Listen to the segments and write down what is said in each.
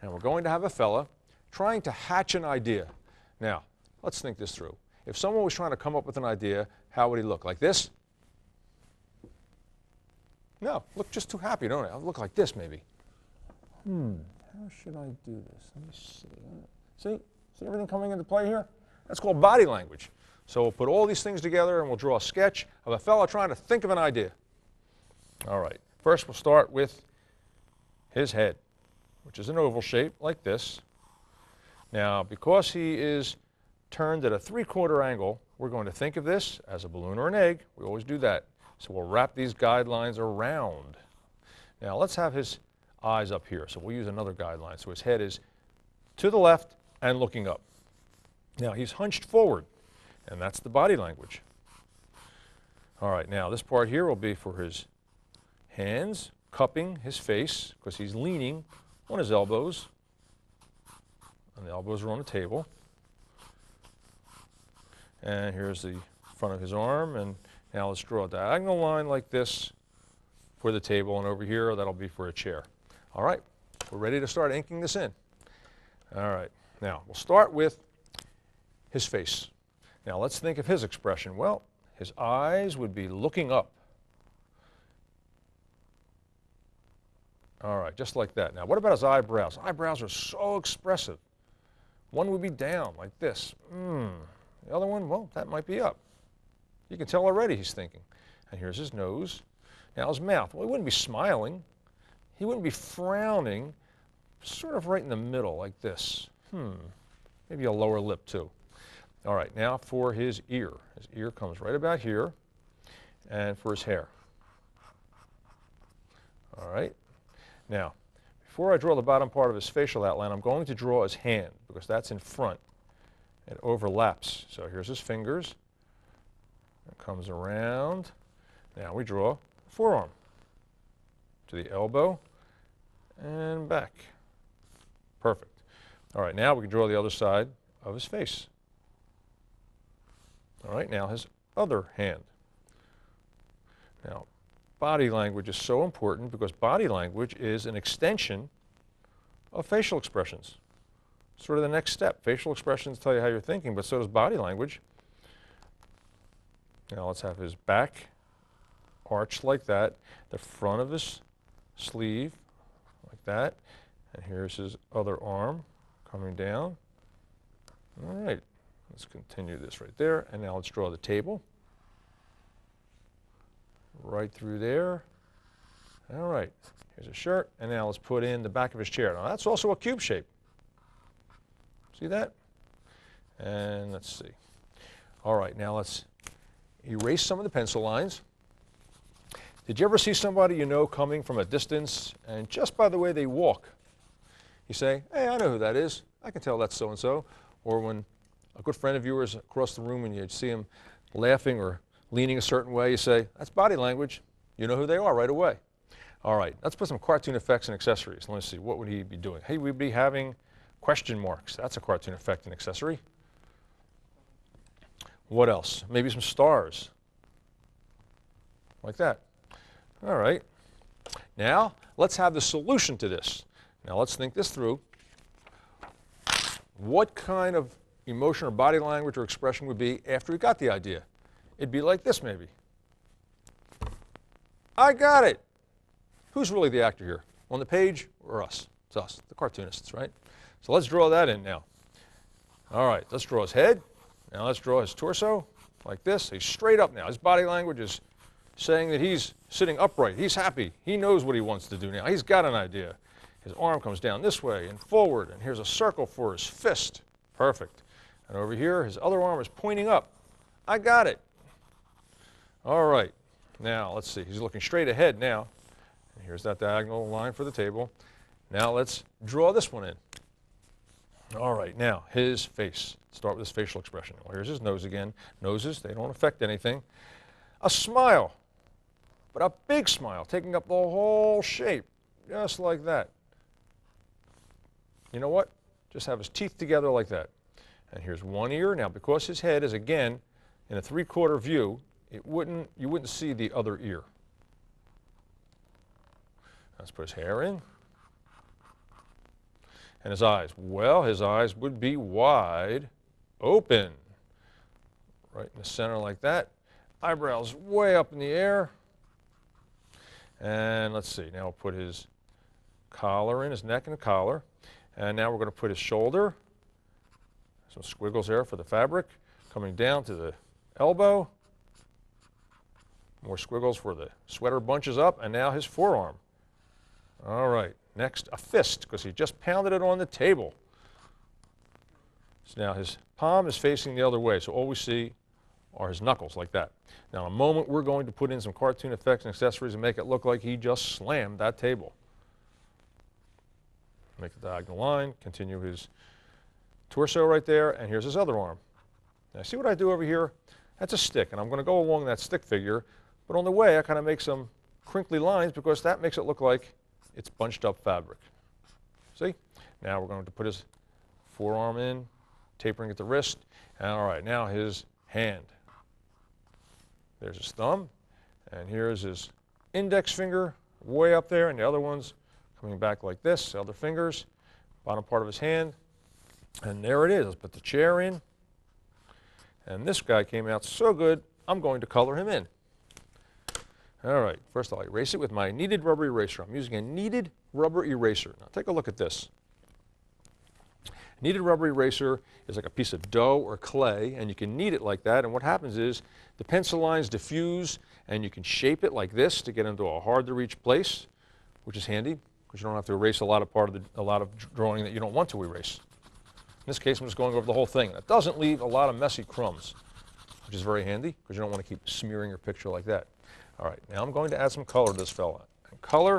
And we're going to have a fella trying to hatch an idea. Now, let's think this through. If someone was trying to come up with an idea, how would he look? Like this? No, look just too happy, don't I? I'll look like this, maybe. How should I do this? Let me see. See everything coming into play here? That's called body language. So we'll put all these things together and we'll draw a sketch of a fellow trying to think of an idea. All right, first we'll start with his head, which is an oval shape like this. Now, because he is turned at a 3/4 angle, we're going to think of this as a balloon or an egg. We always do that. So we'll wrap these guidelines around. Now let's have his eyes up here. So we'll use another guideline. So his head is to the left and looking up. Now he's hunched forward, and that's the body language. All right, now this part here will be for his hands cupping his face because he's leaning on his elbows, and the elbows are on the table. And here's the front of his arm, and now let's draw a diagonal line like this for the table, and over here that'll be for a chair. All right, we're ready to start inking this in. All right, now we'll start with his face. Now let's think of his expression. Well, his eyes would be looking up. All right, just like that. Now what about his eyebrows? Eyebrows are so expressive. One would be down like this. The other one, well, that might be up. You can tell already he's thinking. And here's his nose. Now his mouth. Well, he wouldn't be smiling. He wouldn't be frowning. Sort of right in the middle like this. Maybe a lower lip too. All right, now for his ear. His ear comes right about here. And for his hair. All right. Now, before I draw the bottom part of his facial outline, I'm going to draw his hand because that's in front. It overlaps. So here's his fingers. It comes around. Now we draw forearm to the elbow and back. Perfect. All right, now we can draw the other side of his face. All right, now his other hand. Now, body language is so important because body language is an extension of facial expressions. Sort of the next step. Facial expressions tell you how you're thinking, but so does body language. Now let's have his back arched like that, the front of his sleeve like that, and here's his other arm coming down. All right, let's continue this right there, and now let's draw the table. Right through there. All right, here's a shirt, and now let's put in the back of his chair. Now that's also a cube shape. See that? And let's see. All right, now let's erase some of the pencil lines. Did you ever see somebody you know coming from a distance, and just by the way they walk, you say, hey, I know who that is. I can tell that's so-and-so. Or when a good friend of yours across the room and you see him laughing or leaning a certain way, you say, that's body language. You know who they are right away. All right, let's put some cartoon effects and accessories. Let me see, what would he be doing? Hey, we'd be having question marks. That's a cartoon effect and accessory. What else? Maybe some stars. Like that. All right. Now, let's have the solution to this. Now, let's think this through. What kind of emotion or body language or expression would be after we got the idea? It'd be like this, maybe. I got it. Who's really the actor here? On the page or us? It's us, the cartoonists, right? So let's draw that in now. All right, let's draw his head. Now let's draw his torso like this. He's straight up now. His body language is saying that he's sitting upright. He's happy. He knows what he wants to do now. He's got an idea. His arm comes down this way and forward, and here's a circle for his fist. Perfect. And over here, his other arm is pointing up. I got it. All right. Now, let's see. He's looking straight ahead now. And here's that diagonal line for the table. Now let's draw this one in. All right, now his face. Start with his facial expression. Well, here's his nose again. Noses, they don't affect anything. A smile, but a big smile, taking up the whole shape, just like that. You know what? Just have his teeth together like that. And here's one ear. Now, because his head is, again, in a 3/4 view, you wouldn't see the other ear. Let's put his hair in. And his eyes, well, his eyes would be wide open. Right in the center like that. Eyebrows way up in the air. And let's see, now we'll put his collar in, his neck and the collar. And now we're going to put his shoulder. Some squiggles there for the fabric. Coming down to the elbow. More squiggles where the sweater bunches up. And now his forearm. All right, next a fist, because he just pounded it on the table. So now his palm is facing the other way, so all we see are his knuckles like that. Now in a moment we're going to put in some cartoon effects and accessories and make it look like he just slammed that table. Make the diagonal line, continue his torso right there, and here's his other arm. Now see what I do over here? That's a stick, and I'm going to go along that stick figure, but on the way I kind of make some crinkly lines because that makes it look like it's bunched up fabric. See? Now we're going to put his forearm in, tapering at the wrist, and all right, now his hand. There's his thumb, and here's his index finger way up there, and the other one's coming back like this, the other fingers, bottom part of his hand, and there it is. Let's put the chair in, and this guy came out so good, I'm going to color him in. All right, first I'll erase it with my kneaded rubber eraser. I'm using a kneaded rubber eraser. Now take a look at this. Kneaded rubber eraser is like a piece of dough or clay, and you can knead it like that, and what happens is the pencil lines diffuse, and you can shape it like this to get into a hard-to-reach place, which is handy, because you don't have to erase a lot of drawing that you don't want to erase. In this case, I'm just going over the whole thing. That doesn't leave a lot of messy crumbs, which is very handy, because you don't want to keep smearing your picture like that. All right, now I'm going to add some color to this fella. And color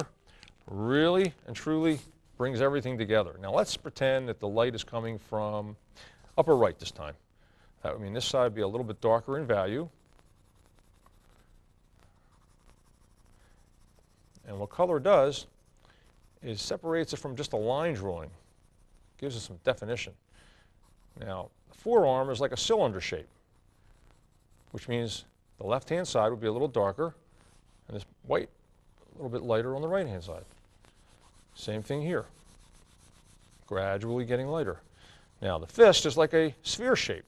really and truly brings everything together. Now let's pretend that the light is coming from upper right this time. That would mean this side would be a little bit darker in value. And what color does is separates it from just a line drawing. Gives it some definition. Now, the forearm is like a cylinder shape, which means the left-hand side would be a little darker, and this white a little bit lighter on the right-hand side. Same thing here, gradually getting lighter. Now the fist is like a sphere shape,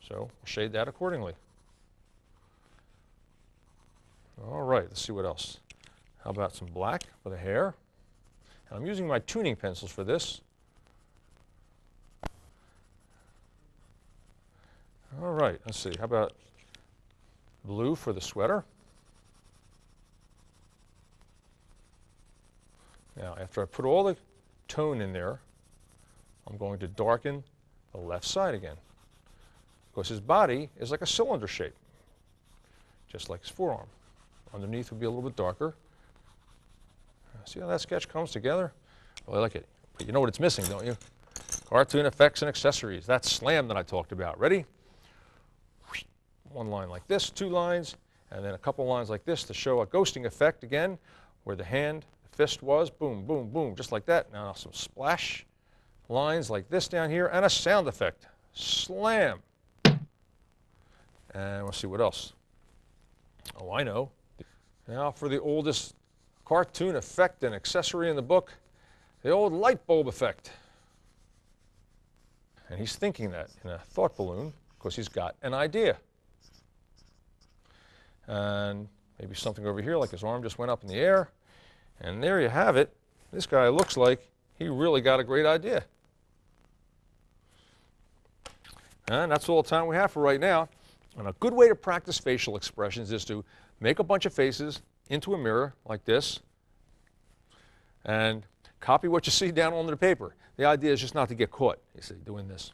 so we'll shade that accordingly. All right, let's see what else. How about some black for the hair? And I'm using my tuning pencils for this. All right, let's see, how about blue for the sweater? Now, after I put all the tone in there, I'm going to darken the left side again, because his body is like a cylinder shape, just like his forearm. Underneath would be a little bit darker. See how that sketch comes together? Well, I like it. But you know what it's missing, don't you? Cartoon effects and accessories. That slam that I talked about. Ready? One line like this, two lines, and then a couple lines like this to show a ghosting effect again, where the hand, the fist was, boom, boom, boom, just like that. Now some splash lines like this down here, and a sound effect. Slam. And we'll see what else. Oh, I know. Now for the oldest cartoon effect and accessory in the book, the old light bulb effect. And he's thinking that in a thought balloon because he's got an idea. And maybe something over here like his arm just went up in the air. And there you have it. This guy looks like he really got a great idea. And that's all the time we have for right now. And a good way to practice facial expressions is to make a bunch of faces into a mirror like this and copy what you see down on the paper. The idea is just not to get caught, you see, doing this.